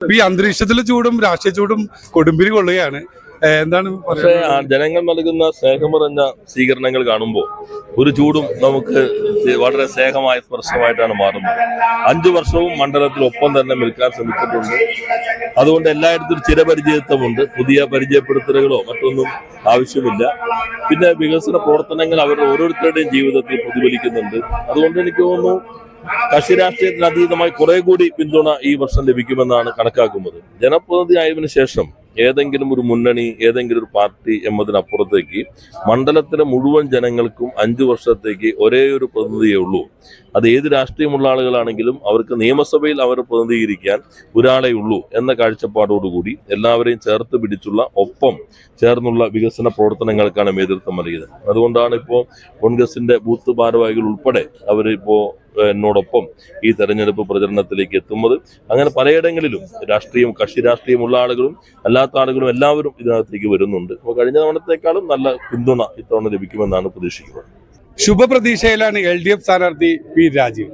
ഈ അന്തരീക്ഷത്തിലെ ചൂടും രാഷ്ട്രീയ ചൂടും കൊടുമ്പിരി കൊള്ളുകയാണ്. എന്താണ് പക്ഷേ ജനങ്ങൾ നൽകുന്ന സ്നേഹം നിറഞ്ഞ സ്വീകരണങ്ങൾ കാണുമ്പോൾ ഒരു ചൂടും നമുക്ക് വളരെ സ്നേഹമായ സ്പർശമായിട്ടാണ് മാറുന്നത്. 5 വർഷവും മണ്ഡലത്തിൽ ഒപ്പം തന്നെ നിൽക്കാൻ ശ്രമിച്ചിട്ടുണ്ട്. അതുകൊണ്ട് എല്ലായിടത്തും ചിരപരിചയത്വമുണ്ട്. പുതിയ പരിചയപ്പെടുത്തലുകളോ മറ്റൊന്നും ആവശ്യമില്ല. പിന്നെ വികസന പ്രവർത്തനങ്ങൾ അവരുടെ ഓരോരുത്തരുടെയും ജീവിതത്തിൽ പ്രതിഫലിക്കുന്നുണ്ട്. അതുകൊണ്ട് എനിക്ക് തോന്നുന്നു കക്ഷി രാഷ്ട്രീയത്തിന് അതീതമായി കുറെ കൂടി പിന്തുണ ഈ വർഷം ലഭിക്കുമെന്നാണ് കണക്കാക്കുന്നത്. ജനപ്രതിനിധി ആയതിനു ശേഷം ഏതെങ്കിലും ഒരു മുന്നണി, ഏതെങ്കിലും ഒരു പാർട്ടി എന്നതിനപ്പുറത്തേക്ക് മണ്ഡലത്തിലെ മുഴുവൻ ജനങ്ങൾക്കും 5 വർഷത്തേക്ക് ഒരേ ഒരു പ്രതിനിധിയേ ഉള്ളൂ. അത് ഏത് രാഷ്ട്രീയമുള്ള ആളുകളാണെങ്കിലും അവർക്ക് നിയമസഭയിൽ അവരെ പ്രതിനിധീകരിക്കാൻ ഒരാളെ ഉള്ളൂ എന്ന കാഴ്ചപ്പാടോടുകൂടി എല്ലാവരെയും ചേർത്ത് പിടിച്ചുള്ള ഒപ്പം ചേർന്നുള്ള വികസന പ്രവർത്തനങ്ങൾക്കാണ് നേതൃത്വം നൽകിയത്. അതുകൊണ്ടാണ് ഇപ്പോൾ കോൺഗ്രസിന്റെ ബൂത്ത് ഭാരവാഹികൾ ഉൾപ്പെടെ അവരിപ്പോൾ എന്നോടൊപ്പം ഈ തെരഞ്ഞെടുപ്പ് പ്രചരണത്തിലേക്ക് എത്തുന്നത്. അങ്ങനെ പലയിടങ്ങളിലും കക്ഷി രാഷ്ട്രീയമുള്ള ആളുകളും അല്ലാത്ത ആളുകളും എല്ലാവരും ഇതിനകത്തേക്ക് വരുന്നുണ്ട്. അപ്പോൾ കഴിഞ്ഞ തവണത്തേക്കാളും നല്ല പിന്തുണ ഇത്തവണ ലഭിക്കുമെന്നാണ് പ്രതീക്ഷിക്കുന്നത്. ശുഭപ്രതീക്ഷയിലാണ് LDF സ്ഥാനാർത്ഥി പി രാജീവ്.